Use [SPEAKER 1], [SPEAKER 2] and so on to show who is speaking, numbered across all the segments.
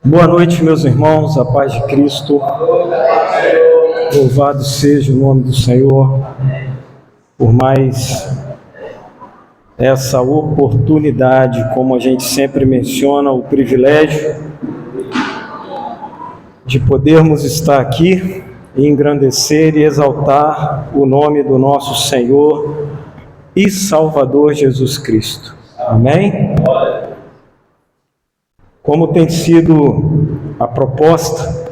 [SPEAKER 1] Boa noite, meus irmãos, a paz de Cristo. Louvado seja o nome do Senhor por mais essa oportunidade, como a gente sempre menciona, o privilégio de podermos estar aqui e engrandecer e exaltar o nome do nosso Senhor e Salvador Jesus Cristo. Amém? Como tem sido a proposta,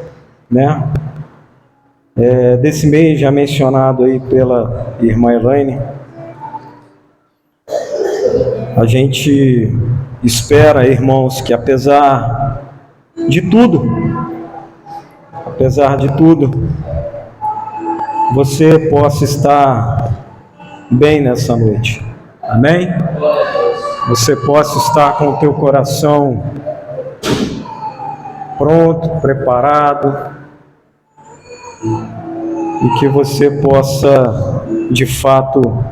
[SPEAKER 1] desse mês já mencionado aí pela irmã Elaine, a gente espera, irmãos, que apesar de tudo, você possa estar bem nessa noite. Amém? Você possa estar com o teu coração pronto, preparado, e que você possa, de fato,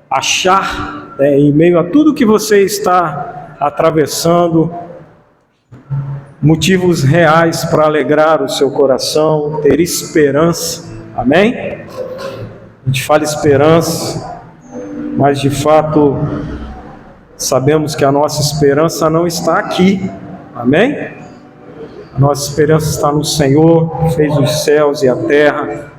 [SPEAKER 1] achar, em meio a tudo que você está atravessando, motivos reais para alegrar o seu coração, ter esperança. Amém? A gente fala esperança, mas de fato sabemos que a nossa esperança não está aqui. Amém? A nossa esperança está no Senhor, que fez os céus e a terra.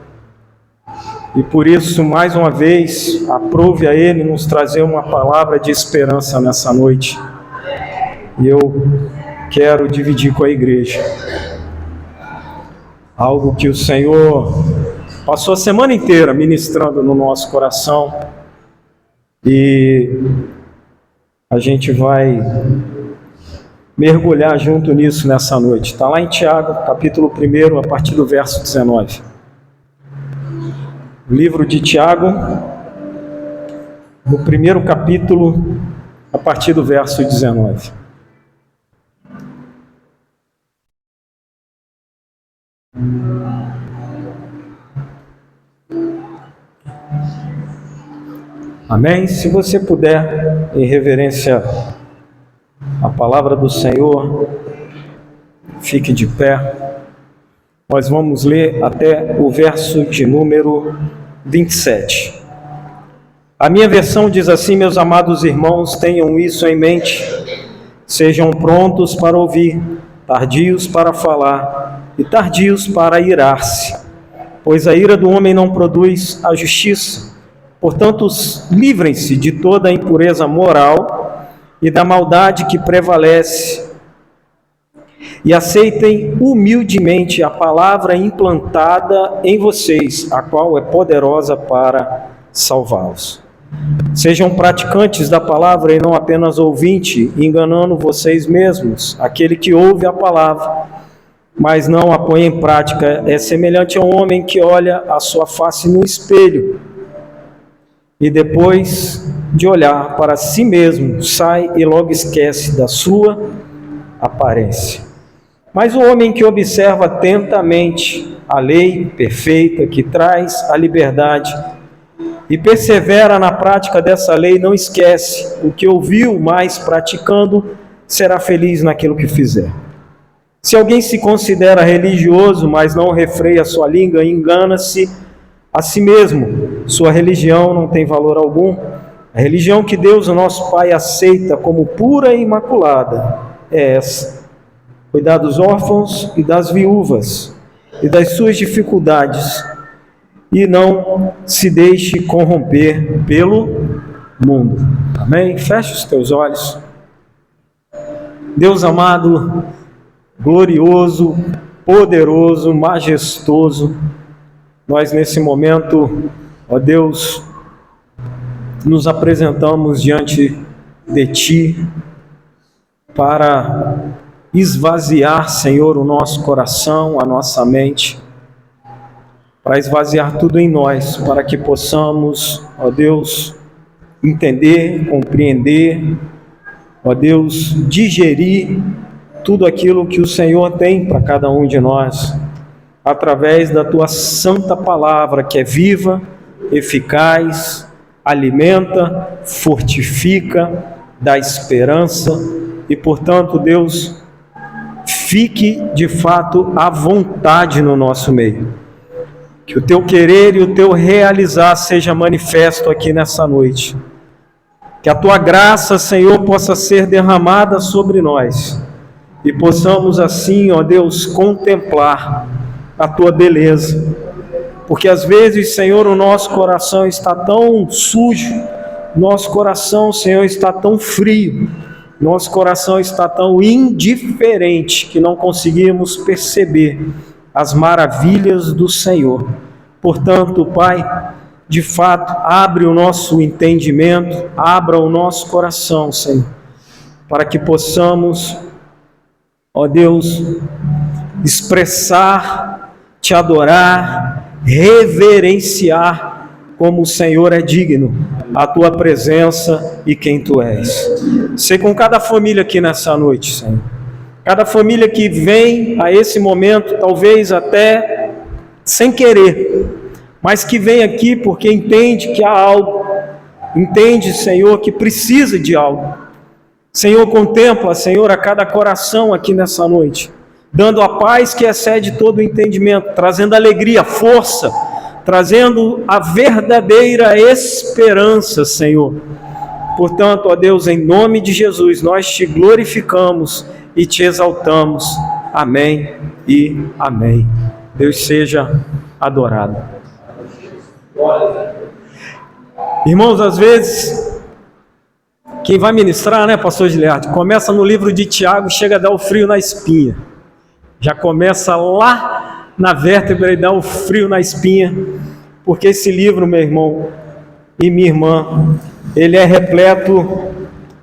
[SPEAKER 1] E por isso, mais uma vez, aprove a Ele nos trazer uma palavra de esperança nessa noite. E eu quero dividir com a igreja algo que o Senhor passou a semana inteira ministrando no nosso coração. E a gente vai mergulhar junto nisso nessa noite. Está lá em Tiago, capítulo 1, a partir do verso 19. O livro de Tiago, no primeiro capítulo, a partir do verso 19. Amém? Se você puder, em reverência à palavra do Senhor, fique de pé. Nós vamos ler até o verso de número 27. A minha versão diz assim: meus amados irmãos, tenham isso em mente. Sejam prontos para ouvir, tardios para falar e tardios para irar-se, pois a ira do homem não produz a justiça. Portanto, livrem-se de toda a impureza moral e da maldade que prevalece, e aceitem humildemente a palavra implantada em vocês, a qual é poderosa para salvá-los. Sejam praticantes da palavra e não apenas ouvintes, enganando vocês mesmos. Aquele que ouve a palavra, mas não a põe em prática, é semelhante a um homem que olha a sua face no espelho e depois de olhar para si mesmo, sai e logo esquece da sua aparência. Mas o homem que observa atentamente a lei perfeita que traz a liberdade e persevera na prática dessa lei, não esquece o que ouviu, mas praticando, será feliz naquilo que fizer. Se alguém se considera religioso, mas não refreia sua língua, engana-se a si mesmo. Sua religião não tem valor algum. A religião que Deus, o nosso Pai, aceita como pura e imaculada é essa: cuidar dos órfãos e das viúvas e das suas dificuldades, e não se deixe corromper pelo mundo. Amém? Feche os teus olhos. Deus amado, glorioso, poderoso, majestoso, nós nesse momento, ó Deus, nos apresentamos diante de Ti para esvaziar, Senhor, o nosso coração, a nossa mente, para esvaziar tudo em nós, para que possamos, ó Deus, entender, compreender, ó Deus, digerir tudo aquilo que o Senhor tem para cada um de nós, através da Tua santa palavra, que é viva, eficaz, alimenta, fortifica, dá esperança e, portanto, Deus, fique de fato à vontade no nosso meio. Que o teu querer e o teu realizar seja manifesto aqui nessa noite. Que a tua graça, Senhor, possa ser derramada sobre nós e possamos assim, ó Deus, contemplar a tua beleza. Porque às vezes, Senhor, o nosso coração está tão sujo, nosso coração, Senhor, está tão frio, nosso coração está tão indiferente que não conseguimos perceber as maravilhas do Senhor. Portanto, Pai, de fato, abre o nosso entendimento, abra o nosso coração, Senhor, para que possamos, ó Deus, expressar, te adorar, reverenciar como o Senhor é digno, a tua presença e quem tu és. Sei com cada família aqui nessa noite, Senhor. Cada família que vem a esse momento, talvez até sem querer, mas que vem aqui porque entende que há algo, entende, Senhor, que precisa de algo. Senhor, contempla, Senhor, a cada coração aqui nessa noite, dando a paz que excede todo o entendimento, trazendo alegria, força, trazendo a verdadeira esperança, Senhor. Portanto, ó Deus, em nome de Jesus, nós te glorificamos e te exaltamos. Amém e amém. Deus seja adorado. Irmãos, às vezes, quem vai ministrar, né, pastor Giliardi, começa no livro de Tiago, chega a dar o frio na espinha. Já começa lá na vértebra e dá o frio na espinha, porque esse livro, meu irmão e minha irmã, ele é repleto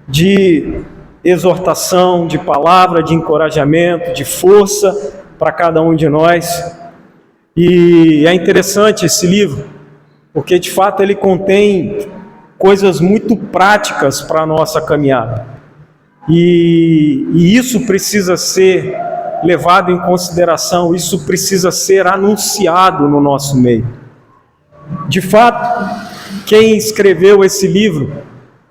[SPEAKER 1] de exortação, de palavra, de encorajamento, de força para cada um de nós. E é interessante esse livro, porque de fato ele contém coisas muito práticas para a nossa caminhada. E isso precisa ser levado em consideração, isso precisa ser anunciado no nosso meio. De fato, quem escreveu esse livro,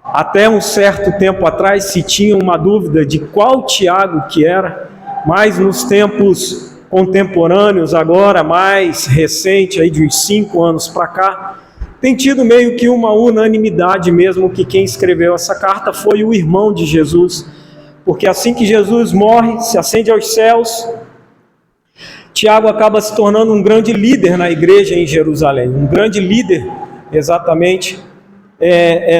[SPEAKER 1] até um certo tempo atrás se tinha uma dúvida de qual Tiago que era, mas nos tempos contemporâneos, agora mais recente, aí de uns 5 anos para cá, tem tido meio que uma unanimidade mesmo que quem escreveu essa carta foi o irmão de Jesus, porque assim que Jesus morre, se ascende aos céus, Tiago acaba se tornando um grande líder na igreja em Jerusalém, um grande líder exatamente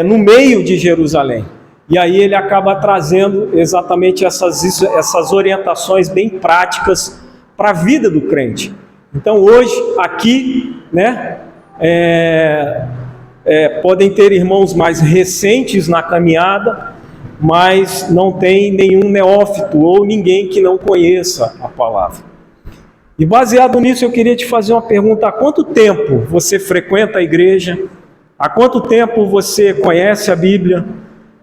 [SPEAKER 1] no meio de Jerusalém. E aí ele acaba trazendo exatamente essas orientações bem práticas para a vida do crente. Então hoje, aqui, né, podem ter irmãos mais recentes na caminhada, mas não tem nenhum neófito ou ninguém que não conheça a palavra. E baseado nisso eu queria te fazer uma pergunta: há quanto tempo você frequenta a igreja? Há quanto tempo você conhece a Bíblia?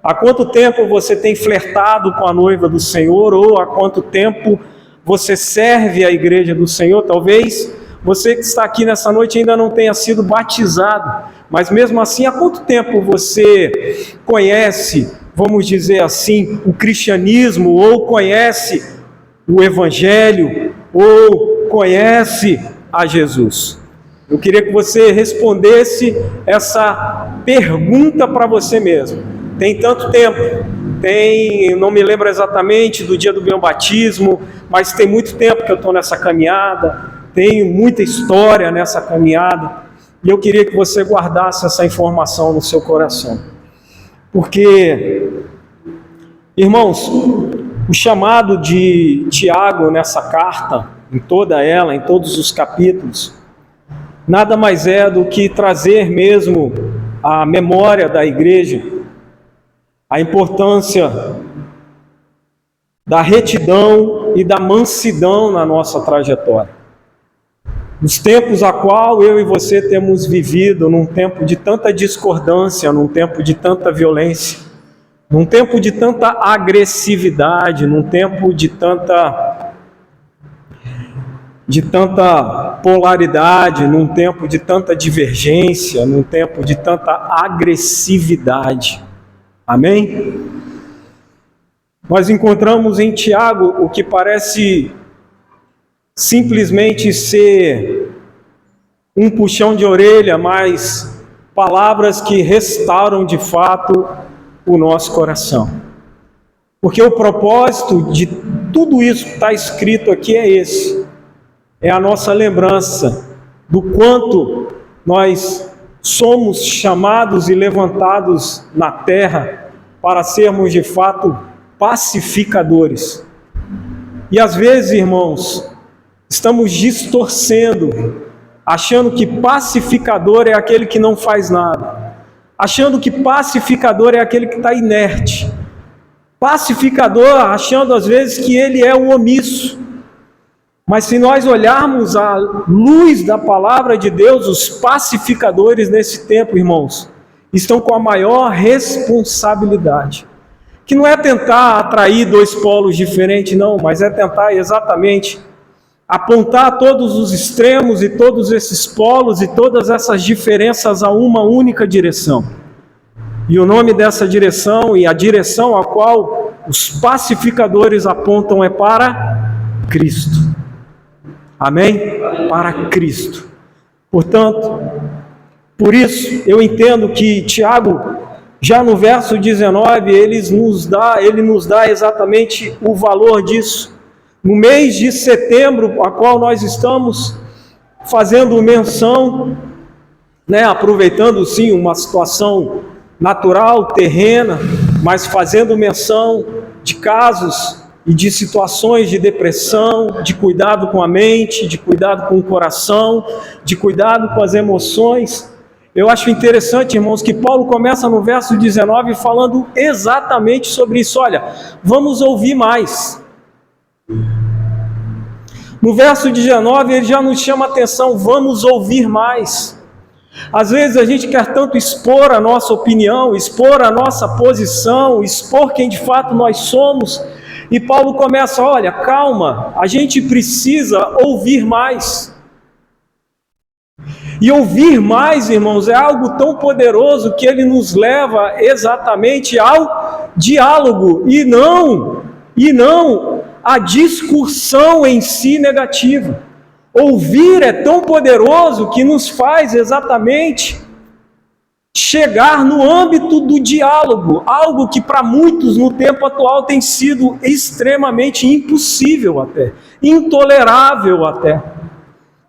[SPEAKER 1] Há quanto tempo você tem flertado com a noiva do Senhor? Ou há quanto tempo você serve a igreja do Senhor? Talvez você que está aqui nessa noite ainda não tenha sido batizado, mas mesmo assim, há quanto tempo você conhece, vamos dizer assim, o cristianismo, ou conhece o Evangelho, ou conhece a Jesus? Eu queria que você respondesse essa pergunta para você mesmo. Tem tanto tempo? Não me lembro exatamente do dia do meu batismo, mas tem muito tempo que eu estou nessa caminhada, tenho muita história nessa caminhada, e eu queria que você guardasse essa informação no seu coração. Porque, irmãos, o chamado de Tiago nessa carta, em toda ela, em todos os capítulos, nada mais é do que trazer mesmo à memória da igreja a importância da retidão e da mansidão na nossa trajetória. Nos tempos a qual eu e você temos vivido, num tempo de tanta discordância, num tempo de tanta violência, num tempo de tanta agressividade, num tempo de tanta polaridade, num tempo de tanta divergência, num tempo de tanta agressividade. Amém? nós encontramos em Tiago o que parece simplesmente ser um puxão de orelha, mas palavras que restauram de fato o nosso coração. Porque o propósito de tudo isso que está escrito aqui é esse: é a nossa lembrança do quanto nós somos chamados e levantados na terra para sermos de fato pacificadores. E às vezes, irmãos, estamos distorcendo, achando que pacificador é aquele que não faz nada, achando que pacificador é aquele que está inerte, pacificador achando às vezes que ele é o omisso. Mas se nós olharmos à luz da palavra de Deus, os pacificadores nesse tempo, irmãos, estão com a maior responsabilidade, que não é tentar atrair dois polos diferentes, não, mas é tentar exatamente apontar todos os extremos e todos esses polos e todas essas diferenças a uma única direção. E o nome dessa direção e a direção a qual os pacificadores apontam é para Cristo. Amém? Para Cristo. Portanto, por isso eu entendo que Tiago, já no verso 19, ele nos dá exatamente o valor disso. No mês de setembro, a qual nós estamos fazendo menção, aproveitando sim uma situação natural, terrena, mas fazendo menção de casos e de situações de depressão, de cuidado com a mente, de cuidado com o coração, de cuidado com as emoções. Eu acho interessante, irmãos, que Paulo começa no verso 19 falando exatamente sobre isso. Olha, vamos ouvir mais. No verso 19 ele já nos chama a atenção, vamos ouvir mais. Às vezes a gente quer tanto expor a nossa opinião, expor a nossa posição, expor quem de fato nós somos, e Paulo começa, olha, calma, a gente precisa ouvir mais. E ouvir mais, irmãos, é algo tão poderoso que ele nos leva exatamente ao diálogo, e não a discussão em si negativa. Ouvir é tão poderoso que nos faz exatamente chegar no âmbito do diálogo, algo que para muitos no tempo atual tem sido extremamente impossível até, intolerável até.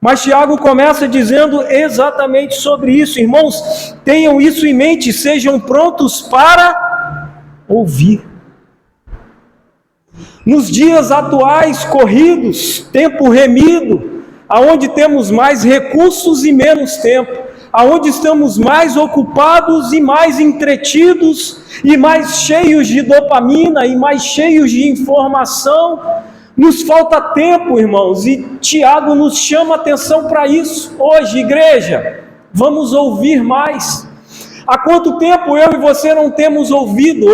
[SPEAKER 1] Mas Tiago começa dizendo exatamente sobre isso. Irmãos, tenham isso em mente, sejam prontos para ouvir. Nos dias atuais corridos, tempo remido, aonde temos mais recursos e menos tempo, aonde estamos mais ocupados e mais entretidos, e mais cheios de dopamina, e mais cheios de informação, nos falta tempo, irmãos, e Tiago nos chama a atenção para isso. Hoje, igreja, vamos ouvir mais. Há quanto tempo eu e você não temos ouvido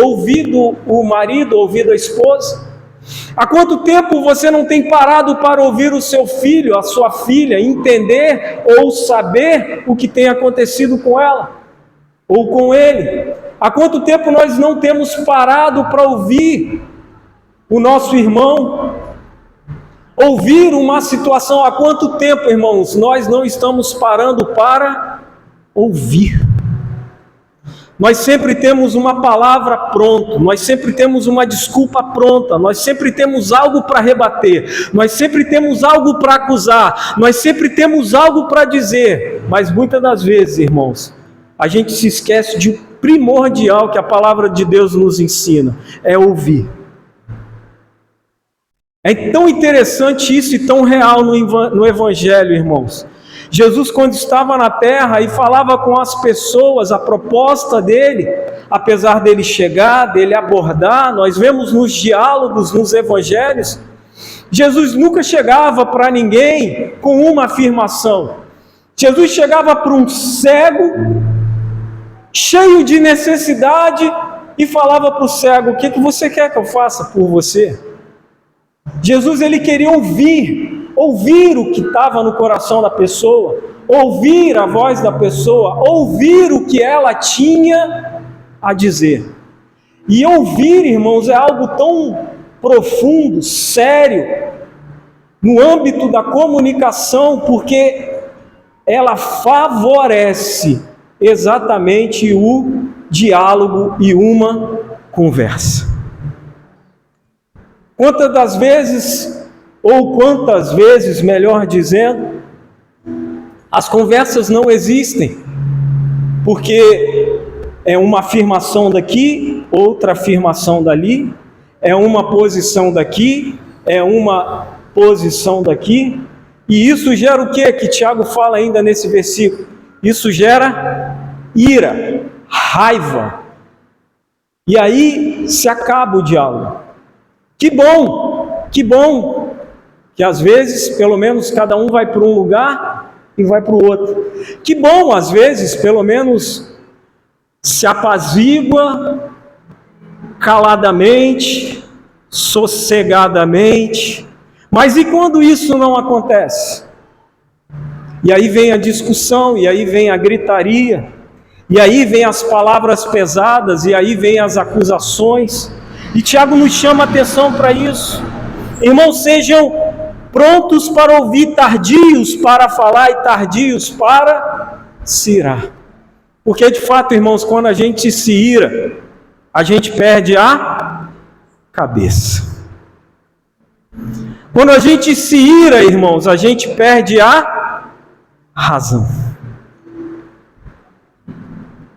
[SPEAKER 1] o marido, ouvido a esposa? Há quanto tempo você não tem parado para ouvir o seu filho, a sua filha, entender ou saber o que tem acontecido com ela ou com ele? Há quanto tempo nós não temos parado para ouvir o nosso irmão, ouvir uma situação? Há quanto tempo, irmãos, nós não estamos parando para ouvir? Nós sempre temos uma palavra pronta, nós sempre temos uma desculpa pronta, nós sempre temos algo para rebater, nós sempre temos algo para acusar, nós sempre temos algo para dizer, mas muitas das vezes, irmãos, a gente se esquece de um primordial que a palavra de Deus nos ensina, é ouvir. É tão interessante isso e tão real no Evangelho, irmãos. Jesus, quando estava na terra e falava com as pessoas, a proposta dele, apesar dele chegar, dele abordar, nós vemos nos diálogos, nos evangelhos, Jesus nunca chegava para ninguém com uma afirmação. Jesus chegava para um cego, cheio de necessidade, e falava para o cego, o que você quer que eu faça por você? Jesus, ele queria ouvir o que estava no coração da pessoa, ouvir a voz da pessoa, ouvir o que ela tinha a dizer. E ouvir, irmãos, é algo tão profundo, sério, no âmbito da comunicação, porque ela favorece exatamente o diálogo e uma conversa. Quantas vezes, melhor dizendo, as conversas não existem, porque é uma afirmação daqui, outra afirmação dali, é uma posição daqui, é uma posição daqui, e isso gera o que Tiago fala ainda nesse versículo? Isso gera ira, raiva, e aí se acaba o diálogo. Que bom, que às vezes, pelo menos, cada um vai para um lugar e vai para o outro. Que bom, às vezes, pelo menos, se apazigua caladamente, sossegadamente. Mas e quando isso não acontece? E aí vem a discussão, e aí vem a gritaria, e aí vem as palavras pesadas, e aí vem as acusações. E Tiago nos chama a atenção para isso. Irmãos, sejam prontos para ouvir, tardios para falar e tardios para se irar. Porque de fato, irmãos, quando a gente se ira, a gente perde a cabeça. Quando a gente se ira, irmãos, a gente perde a razão.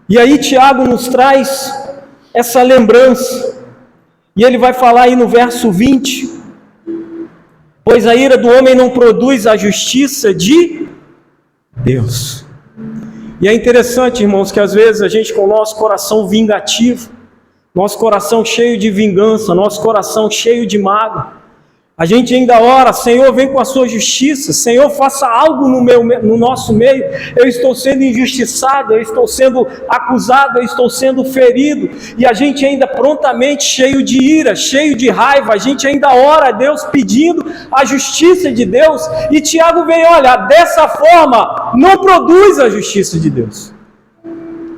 [SPEAKER 1] E aí Tiago nos traz essa lembrança. E ele vai falar aí no verso 20: pois a ira do homem não produz a justiça de Deus. E é interessante, irmãos, que às vezes a gente com o nosso coração vingativo, nosso coração cheio de vingança, nosso coração cheio de mágoa, a gente ainda ora: Senhor, vem com a sua justiça, Senhor, faça algo no nosso meio, eu estou sendo injustiçado, eu estou sendo acusado, eu estou sendo ferido, e a gente ainda prontamente cheio de ira, cheio de raiva, a gente ainda ora a Deus pedindo a justiça de Deus, e Tiago vem: olha, dessa forma não produz a justiça de Deus.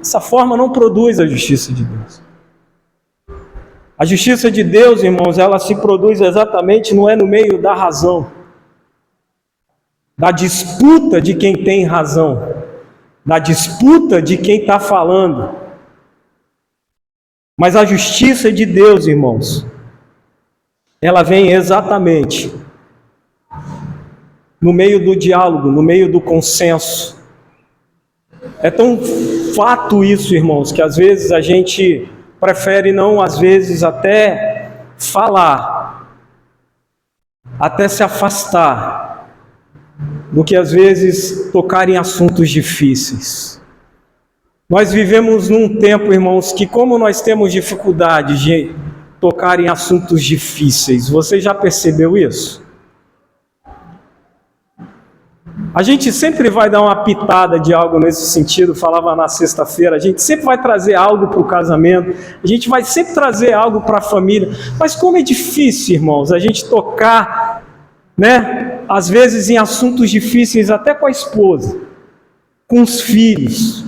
[SPEAKER 1] Essa forma não produz a justiça de Deus. A justiça de Deus, irmãos, ela se produz exatamente, não é no meio da razão, da disputa de quem tem razão, da disputa de quem está falando. Mas a justiça de Deus, irmãos, ela vem exatamente no meio do diálogo, no meio do consenso. É tão fato isso, irmãos, que às vezes a gente prefere não, às vezes, até falar, até se afastar, do que às vezes tocar em assuntos difíceis. Nós vivemos num tempo, irmãos, que como nós temos dificuldade de tocar em assuntos difíceis, você já percebeu isso? A gente sempre vai dar uma pitada de algo nesse sentido, falava na sexta-feira, a gente sempre vai trazer algo para o casamento, a gente vai sempre trazer algo para a família, mas como é difícil, irmãos, a gente tocar, às vezes em assuntos difíceis até com a esposa, com os filhos.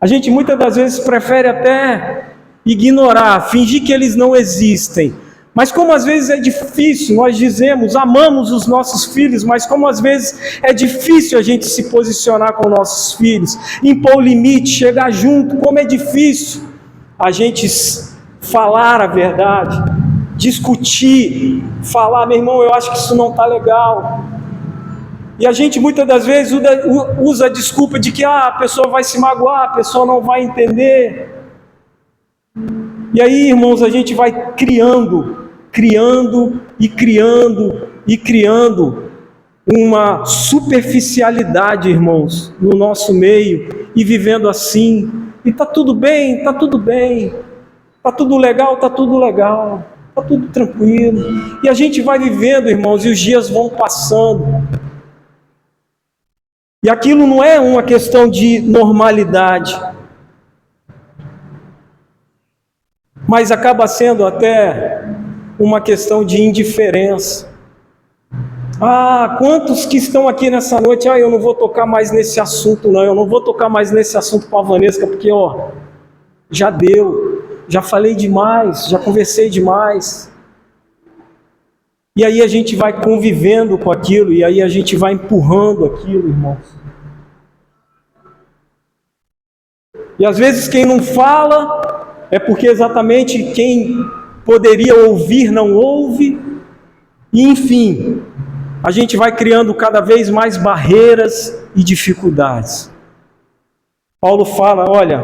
[SPEAKER 1] A gente muitas das vezes prefere até ignorar, fingir que eles não existem. Mas como às vezes é difícil, nós dizemos, amamos os nossos filhos, mas como às vezes é difícil a gente se posicionar com nossos filhos, impor limite, chegar junto, como é difícil a gente falar a verdade, discutir, falar: meu irmão, eu acho que isso não está legal. E a gente muitas das vezes usa a desculpa de que a pessoa vai se magoar, a pessoa não vai entender. E aí, irmãos, a gente vai criando uma superficialidade, irmãos, no nosso meio, e vivendo assim, e está tudo bem, está tudo legal, está tudo tranquilo, e a gente vai vivendo, irmãos, e os dias vão passando, e aquilo não é uma questão de normalidade, mas acaba sendo até uma questão de indiferença. Quantos que estão aqui nessa noite: eu não vou tocar mais nesse assunto não, eu não vou tocar mais nesse assunto com a Vanessa, porque já deu. já falei demais, já conversei demais. E aí a gente vai convivendo com aquilo, e aí a gente vai empurrando aquilo, irmãos. E às vezes quem não fala é porque exatamente quem poderia ouvir não ouve. E enfim, a gente vai criando cada vez mais barreiras e dificuldades. Paulo fala, olha,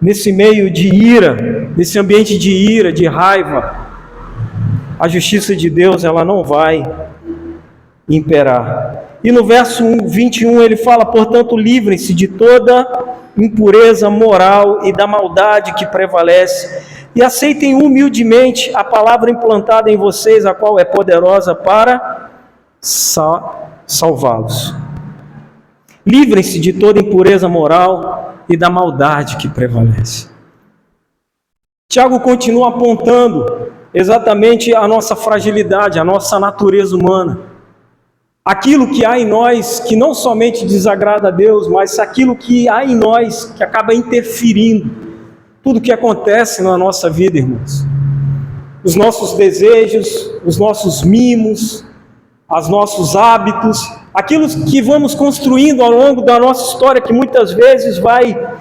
[SPEAKER 1] nesse meio de ira, nesse ambiente de ira, de raiva, a justiça de Deus, ela não vai imperar. E no verso 21 ele fala, portanto, livrem-se de toda impureza moral e da maldade que prevalece, e aceitem humildemente a palavra implantada em vocês, a qual é poderosa para salvá-los. Livrem-se de toda impureza moral e da maldade que prevalece. Tiago continua apontando exatamente a nossa fragilidade, a nossa natureza humana. Aquilo que há em nós que não somente desagrada a Deus, mas aquilo que há em nós que acaba interferindo tudo que acontece na nossa vida, irmãos. Os nossos desejos, os nossos mimos, os nossos hábitos, aquilo que vamos construindo ao longo da nossa história, que muitas vezes vai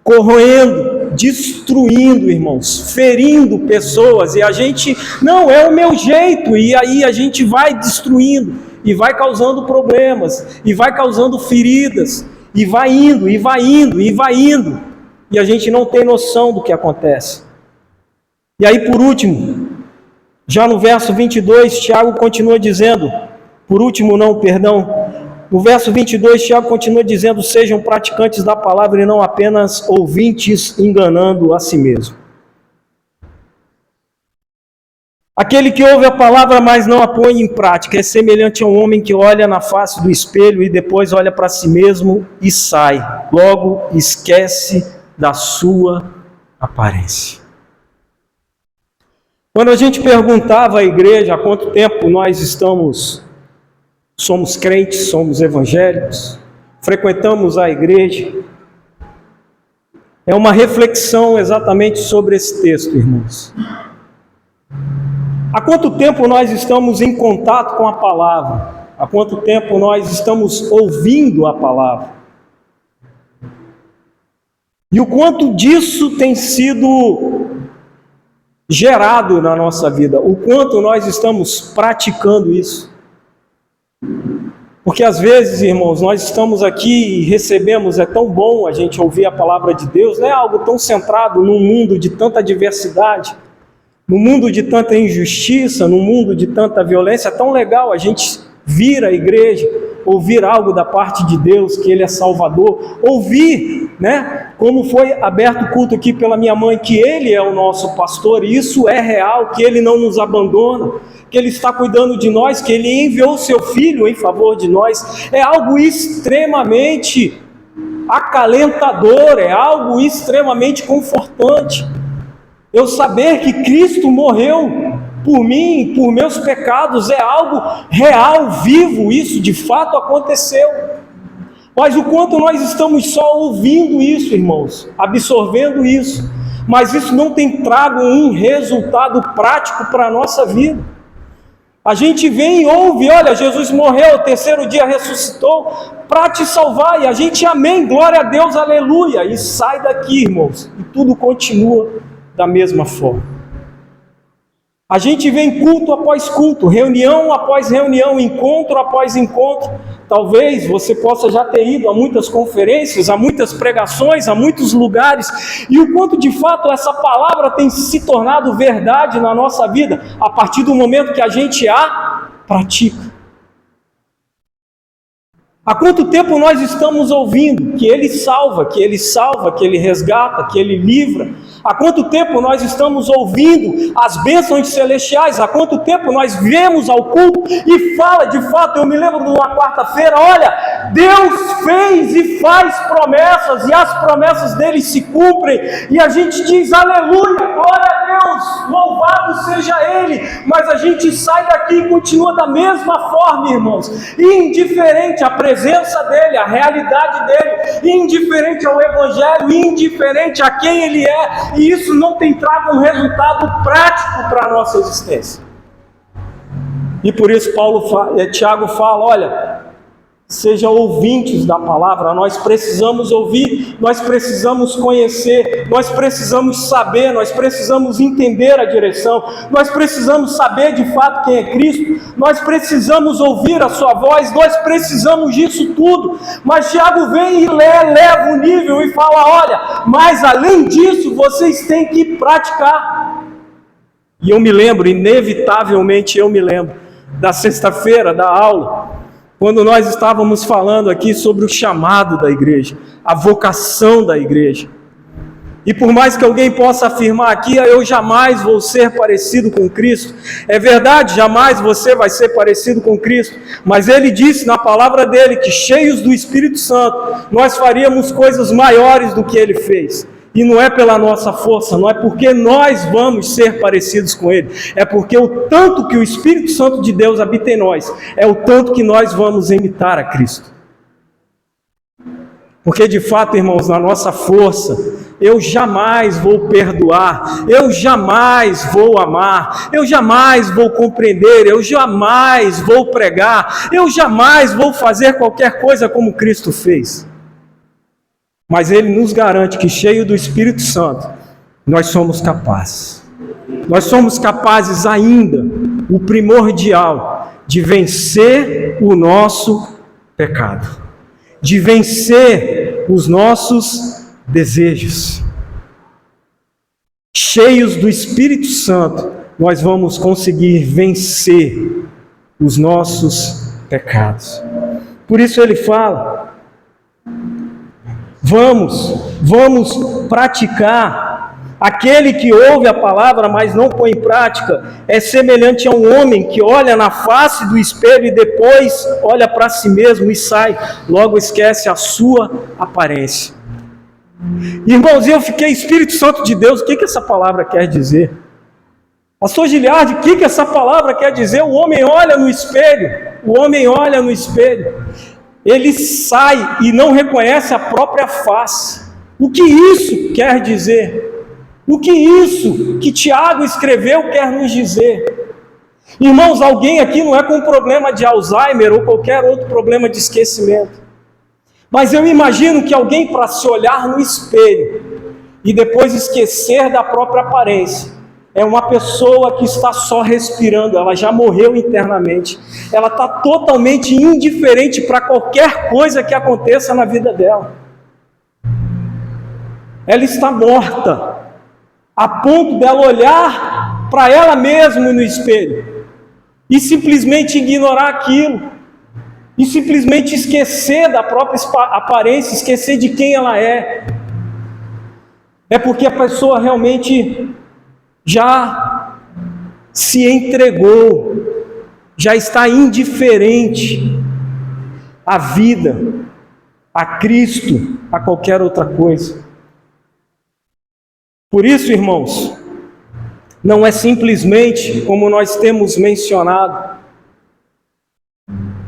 [SPEAKER 1] corroendo, destruindo, irmãos, ferindo pessoas, e a gente, não, é o meu jeito, e aí a gente vai destruindo, e vai causando problemas, e vai causando feridas, e vai indo, e vai indo, e vai indo, e a gente não tem noção do que acontece. E aí, por último, já no verso 22, Tiago continua dizendo, no verso 22, Tiago continua dizendo, sejam praticantes da palavra e não apenas ouvintes, enganando a si mesmo. Aquele que ouve a palavra, mas não a põe em prática, é semelhante a um homem que olha na face do espelho e depois olha para si mesmo e sai. Logo, esquece da sua aparência. Quando a gente perguntava à igreja há quanto tempo nós somos crentes, somos evangélicos, frequentamos a igreja, é uma reflexão exatamente sobre esse texto, irmãos. Há quanto tempo nós estamos em contato com a palavra? Há quanto tempo nós estamos ouvindo a palavra? E o quanto disso tem sido gerado na nossa vida? O quanto nós estamos praticando isso? Porque às vezes, irmãos, nós estamos aqui e recebemos, é tão bom a gente ouvir a palavra de Deus, não é algo tão centrado num mundo de tanta diversidade, no mundo de tanta injustiça, no mundo de tanta violência. É tão legal a gente vir à igreja, ouvir algo da parte de Deus, que Ele é Salvador, ouvir, né, como foi aberto o culto aqui pela minha mãe, que Ele é o nosso pastor, e isso é real, que Ele não nos abandona, que Ele está cuidando de nós, que Ele enviou o Seu Filho em favor de nós. É algo extremamente acalentador, é algo extremamente confortante. Eu saber que Cristo morreu por mim, por meus pecados, é algo real, vivo, isso de fato aconteceu. Mas o quanto nós estamos só ouvindo isso, irmãos, absorvendo isso, mas isso não tem trago um resultado prático para a nossa vida. A gente vem e ouve, olha, Jesus morreu, o terceiro dia ressuscitou para te salvar, e a gente, amém, glória a Deus, aleluia, e sai daqui, irmãos, e tudo continua da mesma forma. A gente vem culto após culto, reunião após reunião, encontro após encontro. Talvez você possa já ter ido a muitas conferências, a muitas pregações, a muitos lugares, e o quanto de fato essa palavra tem se tornado verdade na nossa vida, a partir do momento que a gente a pratica. Há quanto tempo nós estamos ouvindo que Ele salva, que Ele resgata, que Ele livra? Há quanto tempo nós estamos ouvindo as bênçãos celestiais? Há quanto tempo nós viemos ao culto e fala, de fato, eu me lembro de uma quarta-feira, olha, Deus fez e faz promessas, e as promessas dele se cumprem, e a gente diz, aleluia, glória a Deus, louvado seja Ele, mas a gente sai daqui e continua da mesma forma, irmãos, indiferente à presença dele, à realidade dele, indiferente ao Evangelho, indiferente a quem Ele é, e isso não tem trago um resultado prático para a nossa existência. E por isso Tiago fala, olha, sejam ouvintes da palavra, nós precisamos ouvir, nós precisamos conhecer, nós precisamos saber, nós precisamos entender a direção, nós precisamos saber de fato quem é Cristo, nós precisamos ouvir a sua voz, nós precisamos disso tudo. Mas Tiago vem e leva o nível e fala, olha, mas além disso vocês têm que praticar. E eu me lembro, inevitavelmente eu me lembro, da sexta-feira da aula, quando nós estávamos falando aqui sobre o chamado da igreja, a vocação da igreja. E por mais que alguém possa afirmar aqui, eu jamais vou ser parecido com Cristo. É verdade, jamais você vai ser parecido com Cristo. Mas ele disse na palavra dele que cheios do Espírito Santo, nós faríamos coisas maiores do que ele fez. E não é pela nossa força, não é porque nós vamos ser parecidos com Ele, é porque o tanto que o Espírito Santo de Deus habita em nós, é o tanto que nós vamos imitar a Cristo. Porque de fato, irmãos, na nossa força, eu jamais vou perdoar, eu jamais vou amar, eu jamais vou compreender, eu jamais vou pregar, eu jamais vou fazer qualquer coisa como Cristo fez. Mas Ele nos garante que, cheio do Espírito Santo, nós somos capazes. Nós somos capazes ainda, o primordial, de vencer o nosso pecado, de vencer os nossos desejos. Cheios do Espírito Santo, nós vamos conseguir vencer os nossos pecados. Por isso ele fala, vamos praticar. Aquele que ouve a palavra, mas não põe em prática, é semelhante a um homem que olha na face do espelho e depois olha para si mesmo e sai, logo esquece a sua aparência. Irmãos, eu fiquei, Espírito Santo de Deus, o que essa palavra quer dizer? Pastor Giliardi, o que essa palavra quer dizer? O homem olha no espelho, ele sai e não reconhece a própria face. O que isso quer dizer? O que isso que Tiago escreveu quer nos dizer? Irmãos, alguém aqui não é com problema de Alzheimer ou qualquer outro problema de esquecimento. Mas eu imagino que alguém, para se olhar no espelho e depois esquecer da própria aparência, é uma pessoa que está só respirando, ela já morreu internamente, ela está totalmente indiferente para qualquer coisa que aconteça na vida dela. Ela está morta, a ponto dela olhar para ela mesma no espelho e simplesmente ignorar aquilo, e simplesmente esquecer da própria aparência, esquecer de quem ela é. É porque a pessoa realmente já se entregou, já está indiferente à vida, a Cristo, a qualquer outra coisa. Por isso, irmãos, não é simplesmente como nós temos mencionado,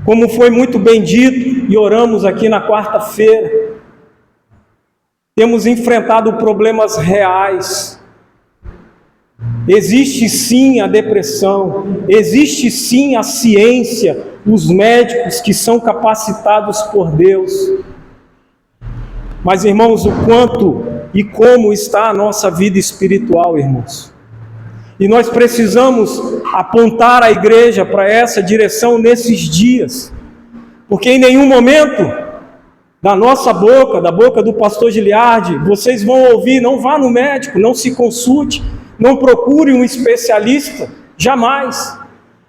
[SPEAKER 1] como foi muito bem dito e oramos aqui na quarta-feira, temos enfrentado problemas reais. Existe sim a depressão, existe sim a ciência, os médicos que são capacitados por Deus. Mas, irmãos, o quanto e como está a nossa vida espiritual, irmãos? E nós precisamos apontar a igreja para essa direção nesses dias, porque em nenhum momento da nossa boca, da boca do pastor Giliardi, vocês vão ouvir, não vá no médico, não se consulte, não procure um especialista, jamais.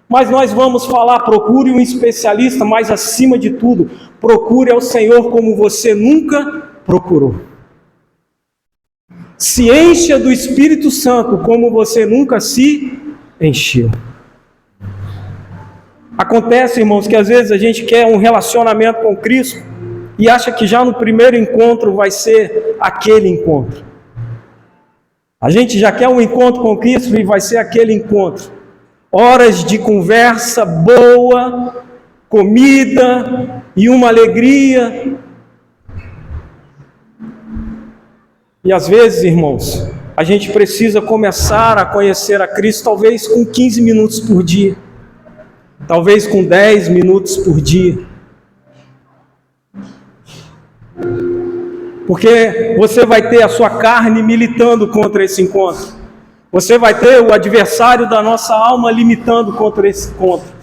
[SPEAKER 1] Mas nós vamos falar, procure um especialista, mas acima de tudo, procure ao Senhor como você nunca procurou. Se encha do Espírito Santo como você nunca se encheu. Acontece, irmãos, que às vezes a gente quer um relacionamento com Cristo e acha que já no primeiro encontro vai ser aquele encontro. A gente já quer um encontro com Cristo e vai ser aquele encontro. Horas de conversa boa, comida e uma alegria. E às vezes, irmãos, a gente precisa começar a conhecer a Cristo, talvez com 15 minutos por dia, talvez com 10 minutos por dia. Porque você vai ter a sua carne militando contra esse encontro. Você vai ter o adversário da nossa alma limitando contra esse encontro.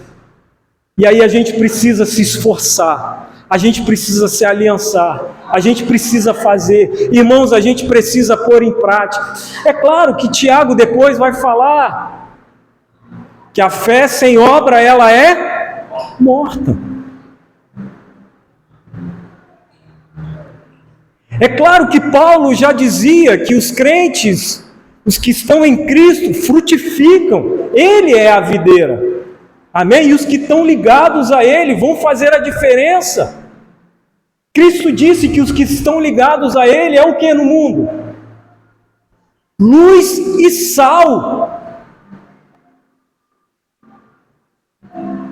[SPEAKER 1] E aí a gente precisa se esforçar. A gente precisa se aliançar. A gente precisa fazer. Irmãos, a gente precisa pôr em prática. É claro que Tiago depois vai falar que a fé sem obra, ela é morta. É claro que Paulo já dizia que os crentes, os que estão em Cristo, frutificam. Ele é a videira. Amém? E os que estão ligados a Ele vão fazer a diferença. Cristo disse que os que estão ligados a Ele é o que no mundo? Luz e sal.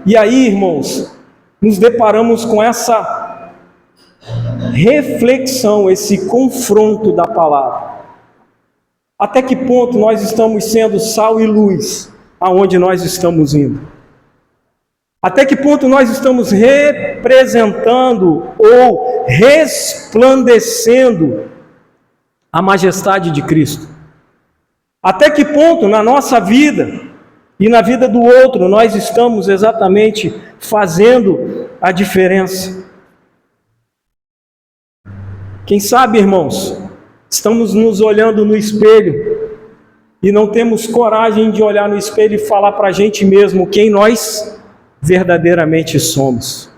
[SPEAKER 1] E aí, irmãos, nos deparamos com essa reflexão, esse confronto da palavra. Até que ponto nós estamos sendo sal e luz aonde nós estamos indo? Até que ponto nós estamos representando ou resplandecendo a majestade de Cristo? Até que ponto na nossa vida e na vida do outro nós estamos exatamente fazendo a diferença? Quem sabe, irmãos, estamos nos olhando no espelho e não temos coragem de olhar no espelho e falar para a gente mesmo quem nós verdadeiramente somos.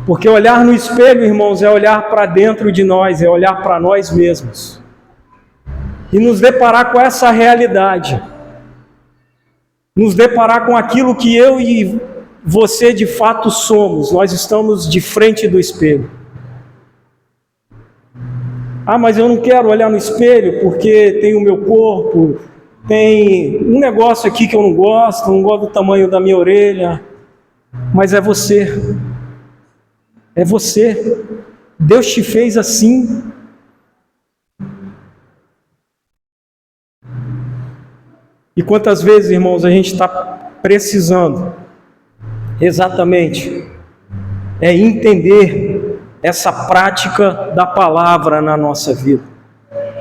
[SPEAKER 1] Porque olhar no espelho, irmãos, é olhar para dentro de nós, é olhar para nós mesmos e nos deparar com essa realidade, nos deparar com aquilo que eu e você de fato somos. Nós estamos de frente do espelho. Ah, mas eu não quero olhar no espelho porque tem o meu corpo, tem um negócio aqui que eu não gosto do tamanho da minha orelha. Mas é você. É você. Deus te fez assim. E quantas vezes, irmãos, a gente está precisando exatamente entender essa prática da palavra na nossa vida.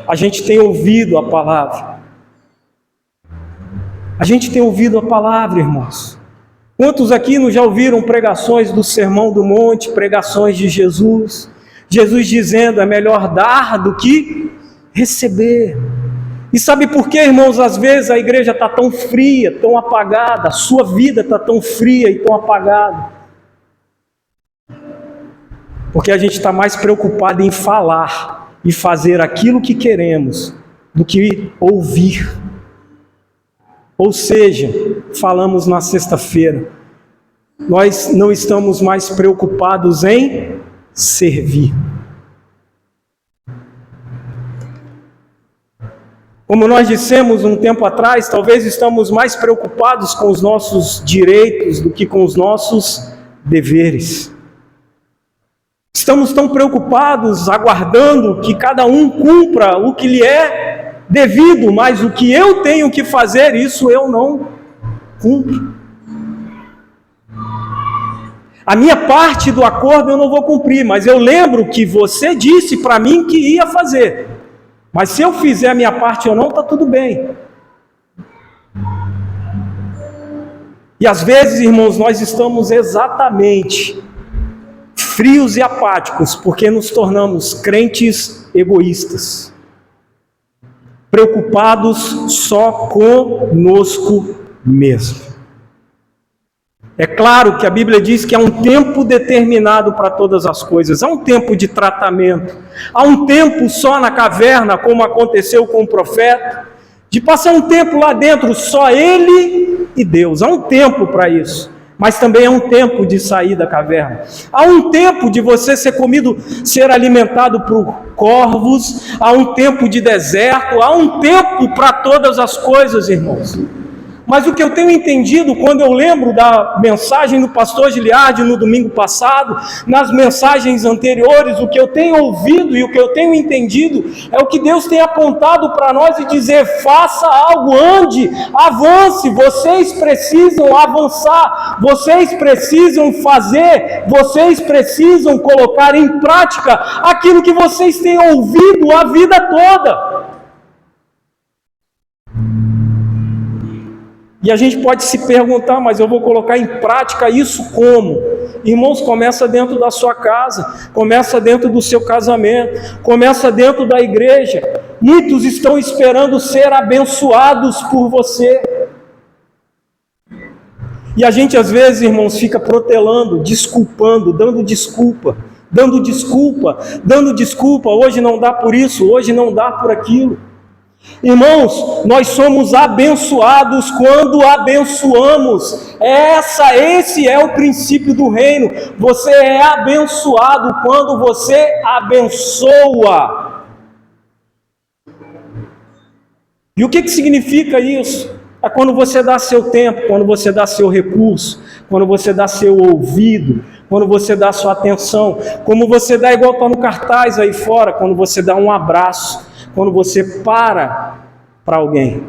[SPEAKER 1] A gente tem ouvido a palavra. A gente tem ouvido a palavra, irmãos. Quantos aqui não já ouviram pregações do Sermão do Monte, pregações de Jesus? Jesus dizendo, é melhor dar do que receber. E sabe por que, irmãos, às vezes a igreja está tão fria, tão apagada, a sua vida está tão fria e tão apagada? Porque a gente está mais preocupado em falar e fazer aquilo que queremos do que ouvir. Ou seja, falamos na sexta-feira, nós não estamos mais preocupados em servir. Como nós dissemos um tempo atrás, talvez estamos mais preocupados com os nossos direitos do que com os nossos deveres. Estamos tão preocupados, aguardando que cada um cumpra o que lhe é devido, mas o que eu tenho que fazer, isso eu não cumpro. A minha parte do acordo eu não vou cumprir, mas eu lembro que você disse para mim que ia fazer. Mas se eu fizer a minha parte ou não, está tudo bem. E às vezes, irmãos, nós estamos exatamente frios e apáticos, porque nos tornamos crentes egoístas, preocupados só conosco mesmo. É claro que a Bíblia diz que há um tempo determinado para todas as coisas, há um tempo de tratamento, há um tempo só na caverna, como aconteceu com o profeta, de passar um tempo lá dentro, só ele e Deus, há um tempo para isso. Mas também há um tempo de sair da caverna. Há um tempo de você ser comido, ser alimentado por corvos. Há um tempo de deserto. Há um tempo para todas as coisas, irmãos. Mas o que eu tenho entendido, quando eu lembro da mensagem do pastor Giliardi no domingo passado, nas mensagens anteriores, o que eu tenho ouvido e o que eu tenho entendido, é o que Deus tem apontado para nós e dizer: faça algo, ande, avance, vocês precisam avançar, vocês precisam fazer, vocês precisam colocar em prática aquilo que vocês têm ouvido a vida toda. E a gente pode se perguntar: mas eu vou colocar em prática isso como? Irmãos, começa dentro da sua casa, começa dentro do seu casamento, começa dentro da igreja. Muitos estão esperando ser abençoados por você. E a gente às vezes, irmãos, fica protelando, desculpando, dando desculpa, hoje não dá por isso, hoje não dá por aquilo. Irmãos, nós somos abençoados quando abençoamos. Esse é o princípio do reino. Você é abençoado quando você abençoa. E o que significa isso? É quando você dá seu tempo, quando você dá seu recurso, quando você dá seu ouvido, quando você dá sua atenção, como você dá, igual está no cartaz aí fora, quando você dá um abraço, quando você para alguém.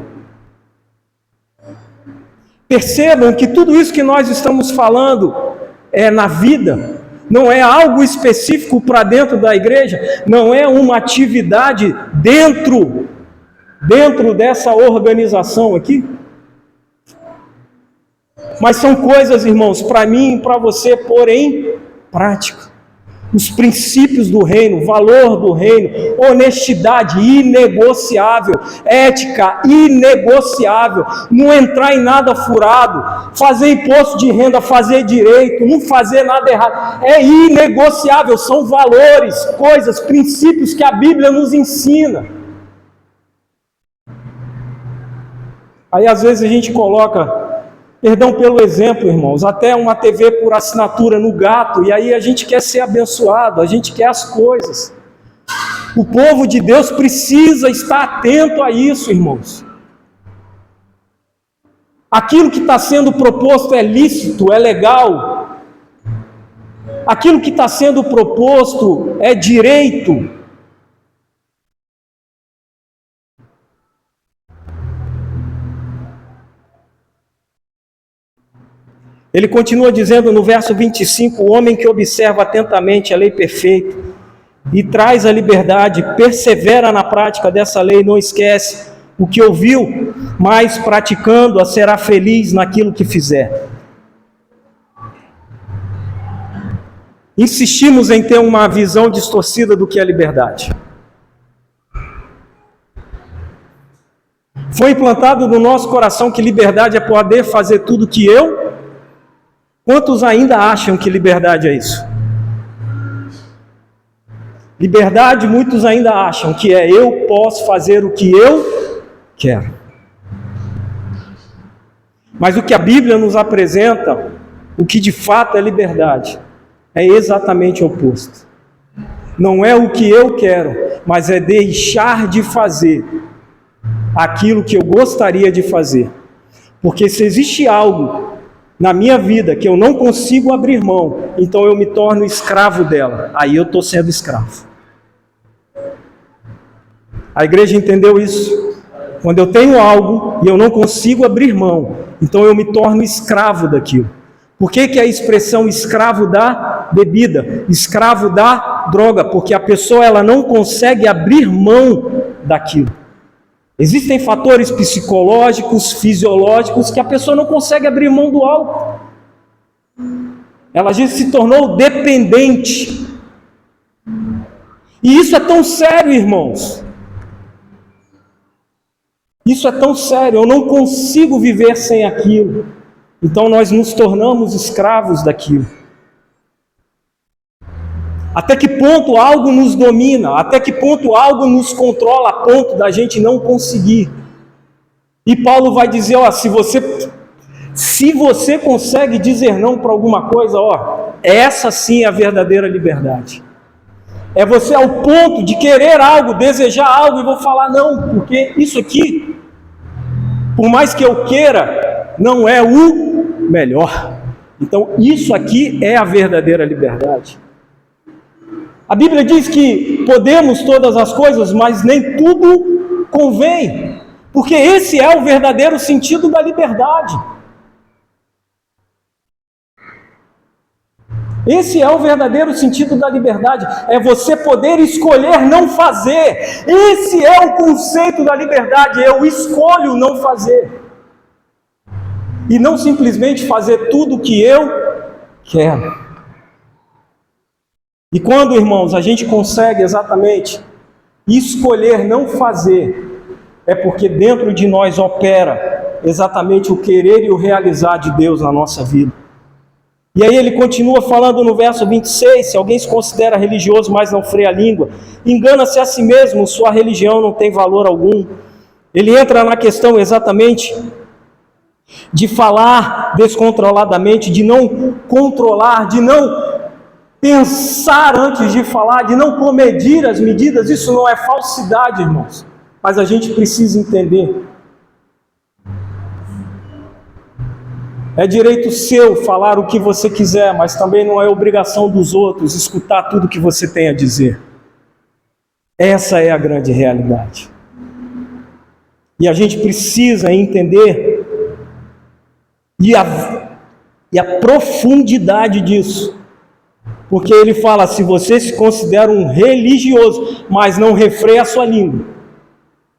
[SPEAKER 1] Percebam que tudo isso que nós estamos falando é na vida, não é algo específico para dentro da igreja, não é uma atividade dentro dessa organização aqui. Mas são coisas, irmãos, para mim e para você pôr em prática. Os princípios do reino, valor do reino, honestidade inegociável, ética inegociável, não entrar em nada furado, fazer imposto de renda, fazer direito, não fazer nada errado, é inegociável, são valores, coisas, princípios que a Bíblia nos ensina. Aí às vezes a gente coloca, perdão pelo exemplo, irmãos, até uma TV por assinatura no gato, e aí a gente quer ser abençoado, a gente quer as coisas. O povo de Deus precisa estar atento a isso, irmãos. Aquilo que está sendo proposto é lícito, é legal. Aquilo que está sendo proposto é direito. Ele continua dizendo no verso 25, o homem que observa atentamente a lei perfeita e traz a liberdade, persevera na prática dessa lei, não esquece o que ouviu, mas praticando-a será feliz naquilo que fizer. Insistimos em ter uma visão distorcida do que é liberdade. Foi implantado no nosso coração que liberdade é poder fazer tudo que eu. Quantos ainda acham que liberdade é isso? Liberdade, muitos ainda acham que é eu posso fazer o que eu quero. Mas o que a Bíblia nos apresenta, o que de fato é liberdade, é exatamente o oposto. Não é o que eu quero, mas é deixar de fazer aquilo que eu gostaria de fazer. Porque se existe algo na minha vida que eu não consigo abrir mão, então eu me torno escravo dela. Aí eu estou sendo escravo. A igreja entendeu isso? Quando eu tenho algo e eu não consigo abrir mão, então eu me torno escravo daquilo. Por que é a expressão escravo da bebida? Escravo da droga? Porque a pessoa ela não consegue abrir mão daquilo. Existem fatores psicológicos, fisiológicos, que a pessoa não consegue abrir mão do álcool. Ela já se tornou dependente. E isso é tão sério, irmãos. Isso é tão sério, eu não consigo viver sem aquilo. Então nós nos tornamos escravos daquilo. Até que ponto algo nos domina, até que ponto algo nos controla a ponto da gente não conseguir. E Paulo vai dizer, ó, se você consegue dizer não para alguma coisa, ó, essa sim é a verdadeira liberdade. É você ao ponto de querer algo, desejar algo e vou falar não, porque isso aqui, por mais que eu queira, não é o melhor. Então, isso aqui é a verdadeira liberdade. A Bíblia diz que podemos todas as coisas, mas nem tudo convém, porque esse é o verdadeiro sentido da liberdade. Esse é o verdadeiro sentido da liberdade, é você poder escolher não fazer. Esse é o conceito da liberdade, eu escolho não fazer. E não simplesmente fazer tudo o que eu quero. E quando, irmãos, a gente consegue exatamente escolher não fazer, é porque dentro de nós opera exatamente o querer e o realizar de Deus na nossa vida. E aí ele continua falando no verso 26, se alguém se considera religioso, mas não freia a língua, engana-se a si mesmo, sua religião não tem valor algum. Ele entra na questão exatamente de falar descontroladamente, de não controlar, de não pensar antes de falar, de não comedir as medidas. Isso não é falsidade, irmãos, mas a gente precisa entender. É direito seu falar o que você quiser, mas também não é obrigação dos outros escutar tudo que você tem a dizer. Essa é a grande realidade. E a gente precisa entender e a profundidade disso. Porque ele fala, se você se considera um religioso, mas não refreia a sua língua,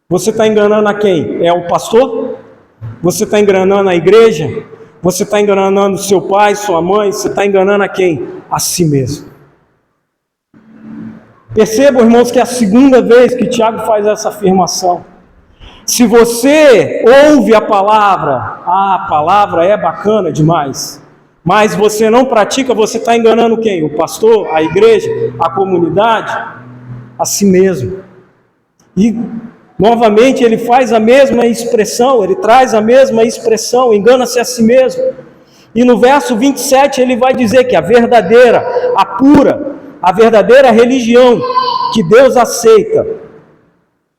[SPEAKER 1] você está enganando a quem? É o pastor? Você está enganando a igreja? Você está enganando seu pai, sua mãe? Você está enganando a quem? A si mesmo. Percebam, irmãos, que é a segunda vez que Tiago faz essa afirmação. Se você ouve a palavra é bacana demais, mas você não pratica, você está enganando quem? O pastor, a igreja, a comunidade, a si mesmo. E, novamente, ele faz a mesma expressão, ele traz a mesma expressão, engana-se a si mesmo. E no verso 27 ele vai dizer que a verdadeira, a pura, a verdadeira religião que Deus aceita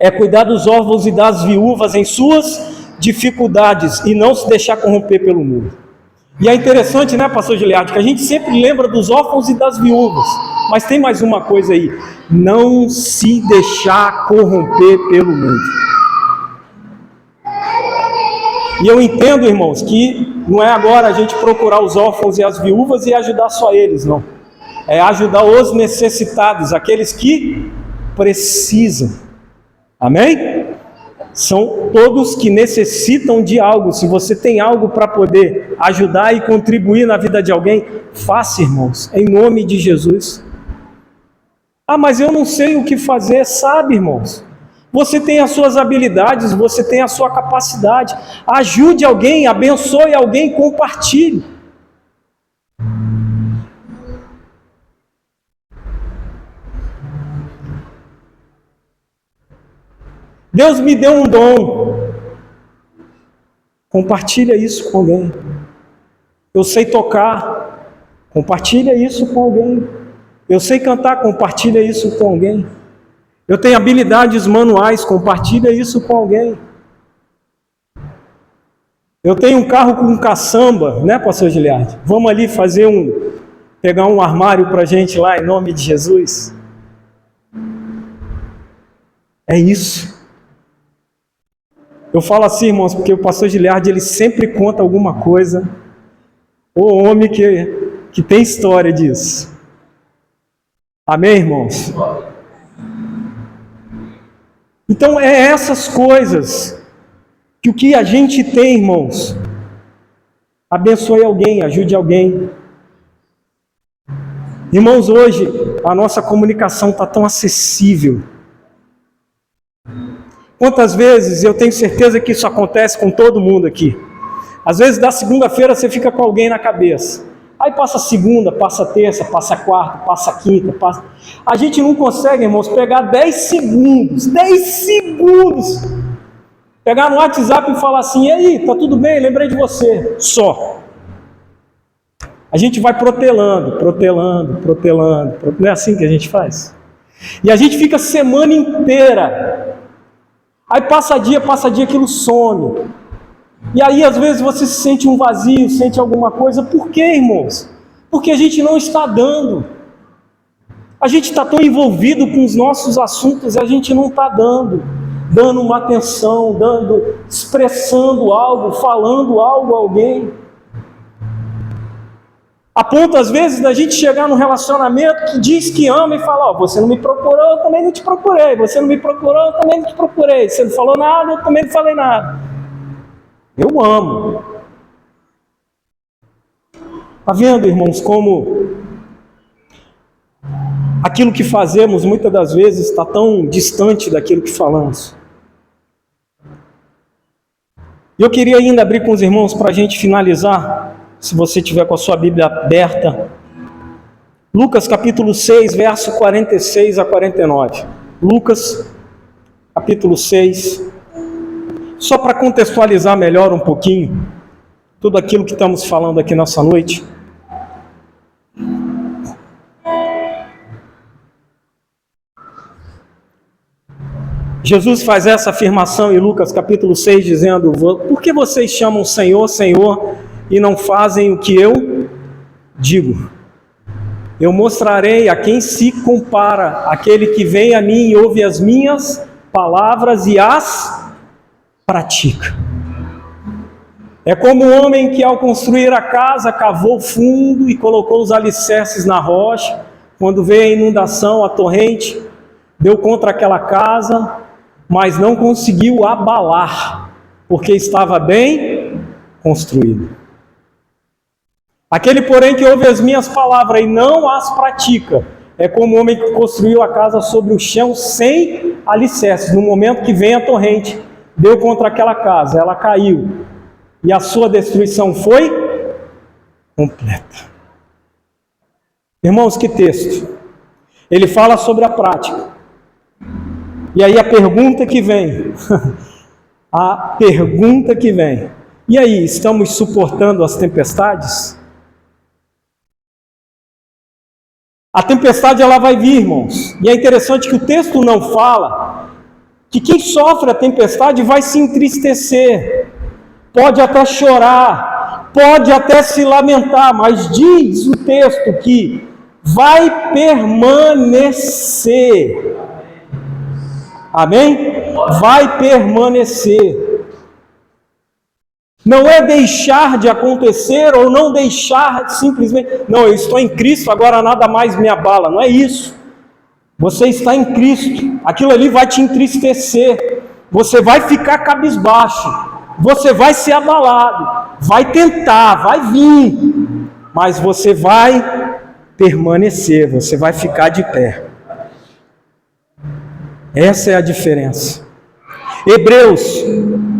[SPEAKER 1] é cuidar dos órfãos e das viúvas em suas dificuldades e não se deixar corromper pelo mundo. E é interessante, né, pastor Giliardi, que a gente sempre lembra dos órfãos e das viúvas, mas tem mais uma coisa aí: não se deixar corromper pelo mundo. E eu entendo, irmãos, que não é agora a gente procurar os órfãos e as viúvas e ajudar só eles, não. É ajudar os necessitados, aqueles que precisam. Amém? São todos que necessitam de algo. Se você tem algo para poder ajudar e contribuir na vida de alguém, faça, irmãos, em nome de Jesus. Ah, mas eu não sei o que fazer. Sabe, irmãos? Você tem as suas habilidades, você tem a sua capacidade. Ajude alguém, abençoe alguém, compartilhe. Deus me deu um dom. Compartilha isso com alguém. Eu sei tocar. Compartilha isso com alguém. Eu sei cantar. Compartilha isso com alguém. Eu tenho habilidades manuais. Compartilha isso com alguém. Eu tenho um carro com caçamba, né, pastor Giliardi? Vamos ali pegar um armário para a gente lá, em nome de Jesus. É isso. Eu falo assim, irmãos, porque o pastor Giliardi, ele sempre conta alguma coisa. O homem que tem história disso. Amém, irmãos? Então, é essas coisas que o que a gente tem, irmãos, abençoe alguém, ajude alguém. Irmãos, hoje a nossa comunicação está tão acessível. Quantas vezes, eu tenho certeza que isso acontece com todo mundo aqui. Às vezes, da segunda-feira, você fica com alguém na cabeça. Aí passa segunda, passa terça, passa quarta, passa quinta, passa... A gente não consegue, irmãos, pegar 10 segundos, pegar no WhatsApp e falar assim, e aí, tá tudo bem? Lembrei de você. Só. A gente vai protelando. Não é assim que a gente faz? E a gente fica a semana inteira. Aí passa dia, aquilo some. E aí às vezes você se sente um vazio, sente alguma coisa. Por quê, irmãos? Porque a gente não está dando. A gente está tão envolvido com os nossos assuntos e a gente não está dando uma atenção, expressando algo, falando algo a alguém. A ponto, às vezes, da gente chegar num relacionamento que diz que ama e fala: ó, você não me procurou, eu também não te procurei. Você não me procurou, eu também não te procurei. Você não falou nada, eu também não falei nada. Eu amo. Está vendo, irmãos, como aquilo que fazemos, muitas das vezes, está tão distante daquilo que falamos? E eu queria ainda abrir com os irmãos para a gente finalizar. Se você tiver com a sua Bíblia aberta, Lucas capítulo 6, verso 46 a 49. Lucas capítulo 6, só para contextualizar melhor um pouquinho tudo aquilo que estamos falando aqui nessa noite. Jesus faz essa afirmação em Lucas capítulo 6, dizendo: por que vocês chamam Senhor, Senhor, e não fazem o que eu digo? Eu mostrarei a quem se compara aquele que vem a mim e ouve as minhas palavras e as pratica. É como um homem que, ao construir a casa, cavou fundo e colocou os alicerces na rocha. Quando veio a inundação, a torrente deu contra aquela casa, mas não conseguiu abalar, porque estava bem construído. Aquele, porém, que ouve as minhas palavras e não as pratica, é como um homem que construiu a casa sobre o chão sem alicerces. No momento que vem a torrente, deu contra aquela casa, ela caiu, e a sua destruição foi completa. Irmãos, que texto! Ele fala sobre a prática. E aí a pergunta que vem, e aí, estamos suportando as tempestades? A tempestade, ela vai vir, irmãos, e é interessante que o texto não fala que quem sofre a tempestade vai se entristecer, pode até chorar, pode até se lamentar, mas diz o texto que vai permanecer. Amém? Vai permanecer. Não é deixar de acontecer ou não deixar simplesmente, não, eu estou em Cristo, agora nada mais me abala. Não é isso. Você está em Cristo, aquilo ali vai te entristecer, você vai ficar cabisbaixo, você vai ser abalado, vai tentar, vai vir, mas você vai permanecer, você vai ficar de pé. Essa é a diferença. Hebreus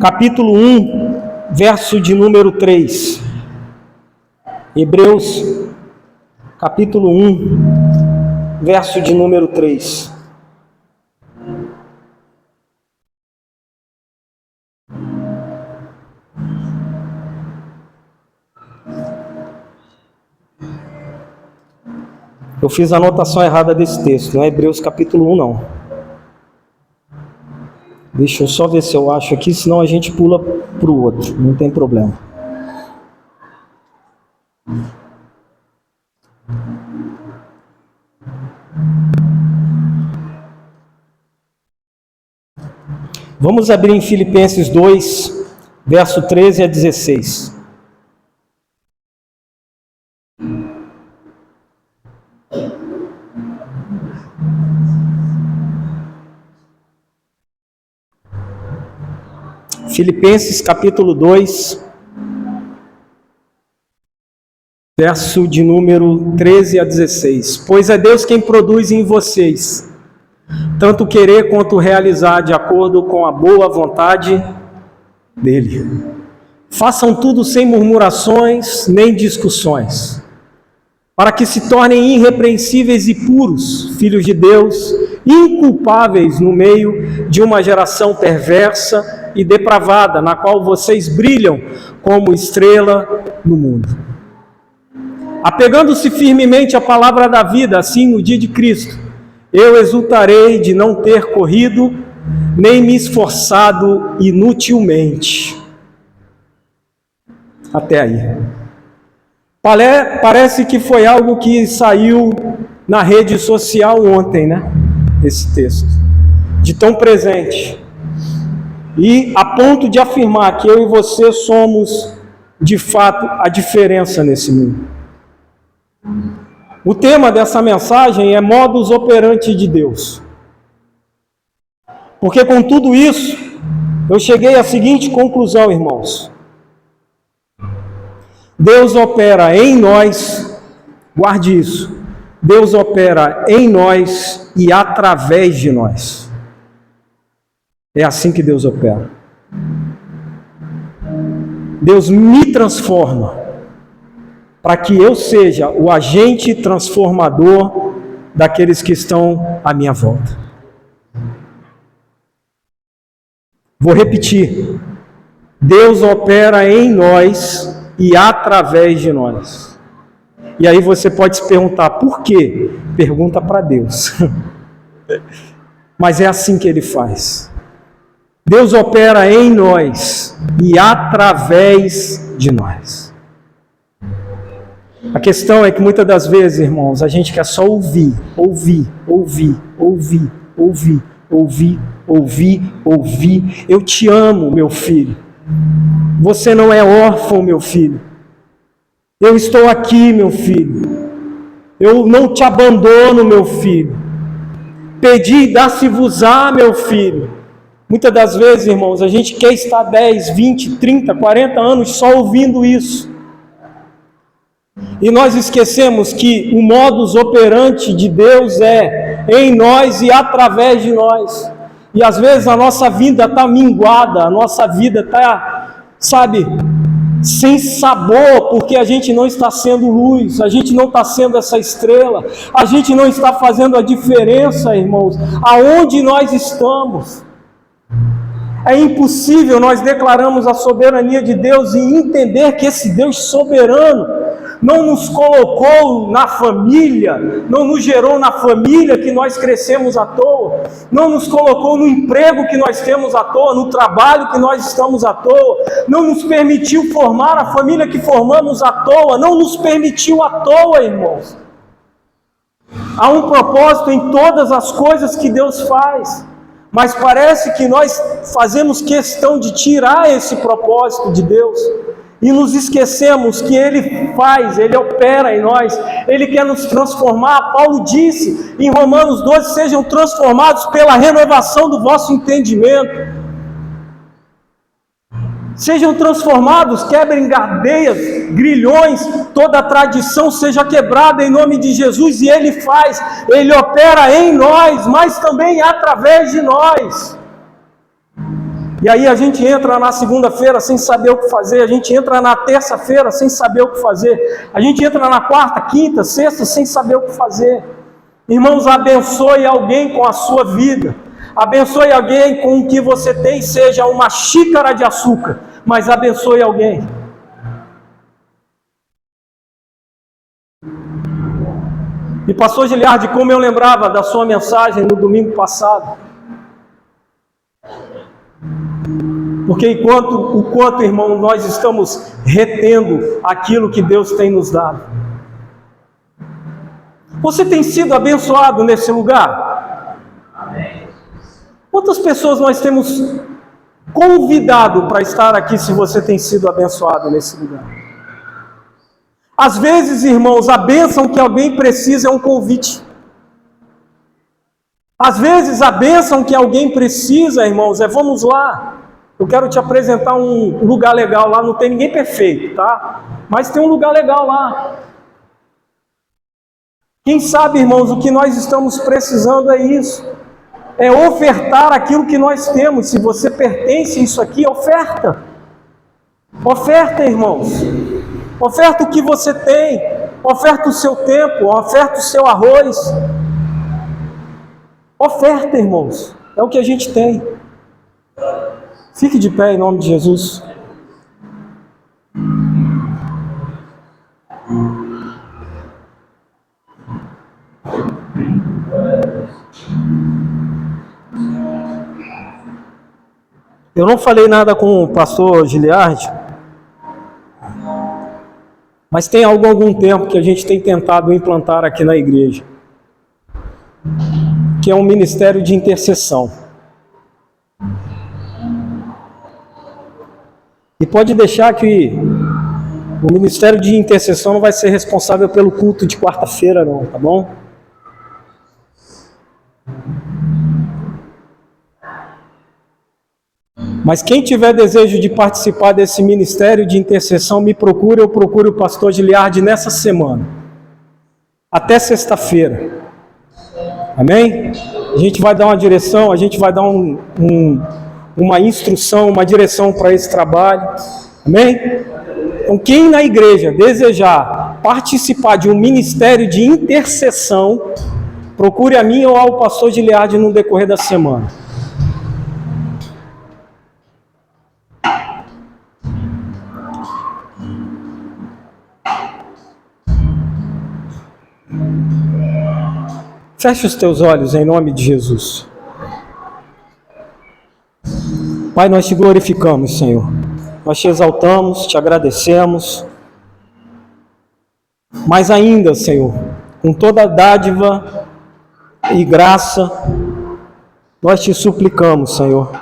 [SPEAKER 1] capítulo 1, verso de número 3. Hebreus, capítulo 1, verso de número 3. Eu fiz a anotação errada desse texto, não é Hebreus capítulo 1, não. Deixa eu só ver se eu acho aqui, senão a gente pula para o outro, não tem problema. Vamos abrir em Filipenses 2, verso 13 a 16. Filipenses capítulo 2, verso de número 13 a 16. Pois é Deus quem produz em vocês, tanto querer quanto realizar de acordo com a boa vontade dele. Façam tudo sem murmurações nem discussões, para que se tornem irrepreensíveis e puros, filhos de Deus, inculpáveis no meio de uma geração perversa e depravada, na qual vocês brilham como estrela no mundo. Apegando-se firmemente à palavra da vida, assim no dia de Cristo, eu exultarei de não ter corrido, nem me esforçado inutilmente. Até aí. Parece que foi algo que saiu na rede social ontem, né? Esse texto. De tão presente. E a ponto de afirmar que eu e você somos, de fato, a diferença nesse mundo. O tema dessa mensagem é modus operandi de Deus. Porque com tudo isso, eu cheguei à seguinte conclusão, irmãos. Deus opera em nós, guarde isso, Deus opera em nós e através de nós. É assim que Deus opera. Deus me transforma para que eu seja o agente transformador daqueles que estão à minha volta. Vou repetir. Deus opera em nós e através de nós. E aí você pode se perguntar, por quê? Pergunta para Deus. Mas é assim que Ele faz. Deus opera em nós e através de nós. A questão é que muitas das vezes, irmãos, a gente quer só ouvir. Eu te amo, meu filho. Você não é órfão, meu filho. Eu estou aqui, meu filho. Eu não te abandono, meu filho. Pedi e dá-se-vos-á, meu filho. Muitas das vezes, irmãos, a gente quer estar 10, 20, 30, 40 anos só ouvindo isso. E nós esquecemos que o modus operandi de Deus é em nós e através de nós. E às vezes a nossa vida está minguada, a nossa vida está, sem sabor, porque a gente não está sendo luz, a gente não está sendo essa estrela, a gente não está fazendo a diferença, irmãos, aonde nós estamos. É impossível nós declararmos a soberania de Deus e entender que esse Deus soberano não nos colocou na família, não nos gerou na família que nós crescemos à toa, não nos colocou no emprego que nós temos à toa, no trabalho que nós estamos à toa, não nos permitiu formar a família que formamos à toa, não nos permitiu à toa, irmãos. Há um propósito em todas as coisas que Deus faz. Mas parece que nós fazemos questão de tirar esse propósito de Deus e nos esquecemos que Ele faz, Ele opera em nós, Ele quer nos transformar. Paulo disse em Romanos 12, sejam transformados pela renovação do vosso entendimento. Sejam transformados, quebrem cadeias, grilhões, toda a tradição seja quebrada em nome de Jesus, e Ele faz, Ele opera em nós, mas também através de nós. E aí a gente entra na segunda-feira sem saber o que fazer, a gente entra na terça-feira sem saber o que fazer, a gente entra na quarta, quinta, sexta sem saber o que fazer. Irmãos, abençoe alguém com a sua vida, abençoe alguém com o que você tem, seja uma xícara de açúcar, mas abençoe alguém. E pastor Giliardi, como eu lembrava da sua mensagem no domingo passado, porque o quanto, irmão, nós estamos retendo aquilo que Deus tem nos dado. Você tem sido abençoado nesse lugar? Amém. Quantas pessoas nós temos convidado para estar aqui, se você tem sido abençoado nesse lugar? Às vezes, irmãos, a bênção que alguém precisa é um convite. Às vezes a bênção que alguém precisa, irmãos, é vamos lá. Eu quero te apresentar um lugar legal lá, não tem ninguém perfeito, tá? Mas tem um lugar legal lá. Quem sabe, irmãos, o que nós estamos precisando é isso. É ofertar aquilo que nós temos. Se você pertence a isso aqui, oferta. Oferta, irmãos. Oferta o que você tem. Oferta o seu tempo. Oferta o seu arroz. Oferta, irmãos. É o que a gente tem. Fique de pé em nome de Jesus. Eu não falei nada com o pastor Giliardi, Mas tem algum tempo que a gente tem tentado implantar aqui na igreja, que é um ministério de intercessão. E pode deixar que o ministério de intercessão não vai ser responsável pelo culto de quarta-feira não, tá bom? Mas quem tiver desejo de participar desse ministério de intercessão, me procure, eu procuro o pastor Giliardi nessa semana, até sexta-feira. Amém? A gente vai dar uma direção, a gente vai dar uma instrução, uma direção para esse trabalho. Amém? Então, quem na igreja desejar participar de um ministério de intercessão, procure a mim ou ao pastor Giliardi no decorrer da semana. Feche os teus olhos em nome de Jesus. Pai, nós te glorificamos, Senhor. Nós te exaltamos, te agradecemos. Mas ainda, Senhor, com toda dádiva e graça, nós te suplicamos, Senhor,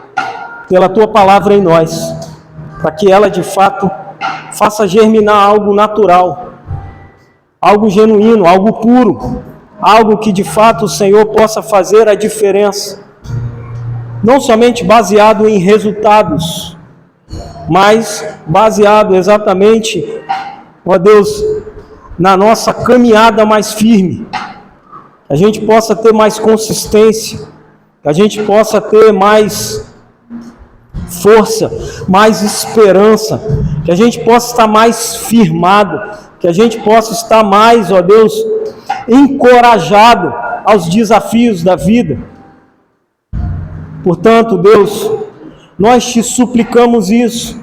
[SPEAKER 1] pela tua palavra em nós, para que ela de fato faça germinar algo natural, algo genuíno, algo puro, algo que de fato o Senhor possa fazer a diferença, não somente baseado em resultados, mas baseado exatamente, ó Deus, na nossa caminhada mais firme, que a gente possa ter mais consistência, que a gente possa ter mais força, mais esperança, que a gente possa estar mais firmado, que a gente possa estar mais, ó Deus, encorajado aos desafios da vida. Portanto, Deus, nós te suplicamos isso,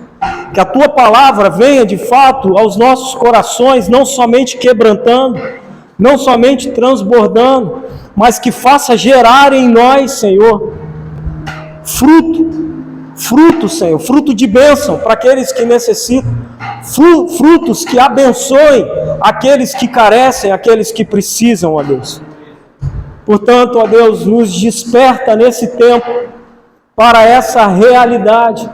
[SPEAKER 1] que a tua palavra venha de fato aos nossos corações, não somente quebrantando, não somente transbordando, mas que faça gerar em nós, Senhor, fruto, Senhor, fruto de bênção para aqueles que necessitam, frutos que abençoem aqueles que carecem, aqueles que precisam, ó Deus. Portanto, ó Deus, nos desperta nesse tempo para essa realidade,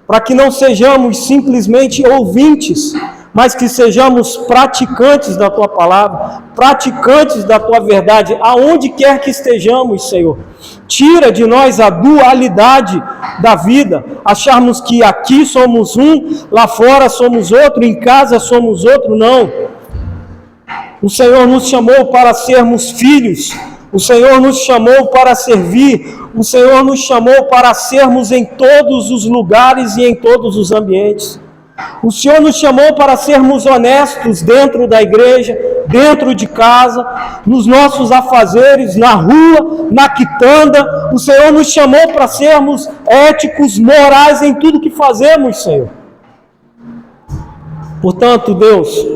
[SPEAKER 1] para que não sejamos simplesmente ouvintes, mas que sejamos praticantes da tua palavra, praticantes da tua verdade, aonde quer que estejamos, Senhor. Tira de nós a dualidade da vida, acharmos que aqui somos um, lá fora somos outro, em casa somos outro, não. O Senhor nos chamou para sermos filhos, o Senhor nos chamou para servir, o Senhor nos chamou para sermos em todos os lugares e em todos os ambientes. O Senhor nos chamou para sermos honestos dentro da igreja, dentro de casa, nos nossos afazeres, na rua, na quitanda. O Senhor nos chamou para sermos éticos, morais em tudo que fazemos, Senhor. Portanto, Deus,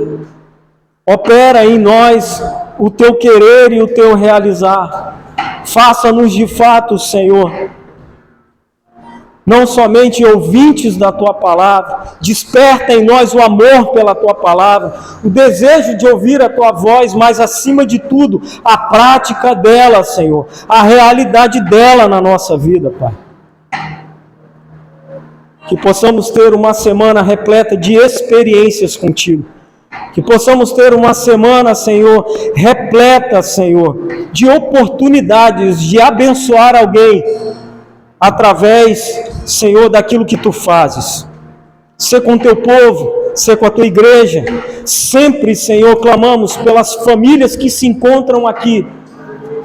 [SPEAKER 1] opera em nós o teu querer e o teu realizar. Faça-nos de fato, Senhor, não somente ouvintes da tua palavra, desperta em nós o amor pela tua palavra, o desejo de ouvir a tua voz, mas acima de tudo, a prática dela, Senhor, a realidade dela na nossa vida, Pai. Que possamos ter uma semana repleta de experiências contigo, que possamos ter uma semana, Senhor, repleta, Senhor, de oportunidades de abençoar alguém, através, Senhor, daquilo que Tu fazes. Ser com Teu povo, ser com a Tua igreja. Sempre, Senhor, clamamos pelas famílias que se encontram aqui,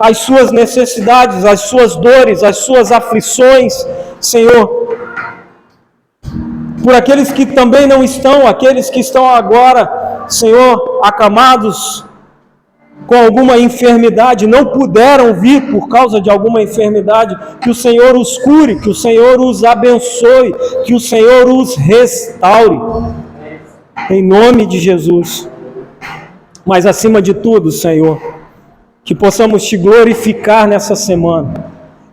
[SPEAKER 1] as suas necessidades, as suas dores, as suas aflições, Senhor. Por aqueles que também não estão, aqueles que estão agora, Senhor, acamados com alguma enfermidade, não puderam vir por causa de alguma enfermidade, que o Senhor os cure, que o Senhor os abençoe, que o Senhor os restaure, em nome de Jesus. Mas acima de tudo, Senhor, que possamos te glorificar nessa semana,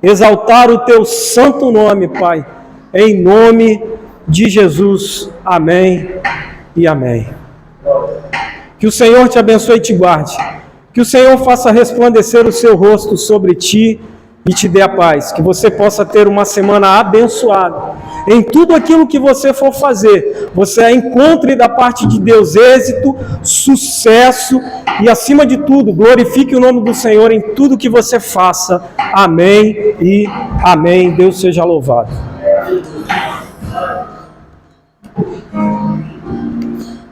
[SPEAKER 1] exaltar o teu santo nome, Pai, em nome de Jesus. Amém e amém. Que o Senhor te abençoe e te guarde. Que o Senhor faça resplandecer o seu rosto sobre ti e te dê a paz. Que você possa ter uma semana abençoada. Em tudo aquilo que você for fazer, você encontre da parte de Deus êxito, sucesso e, acima de tudo, glorifique o nome do Senhor em tudo que você faça. Amém e amém. Deus seja louvado.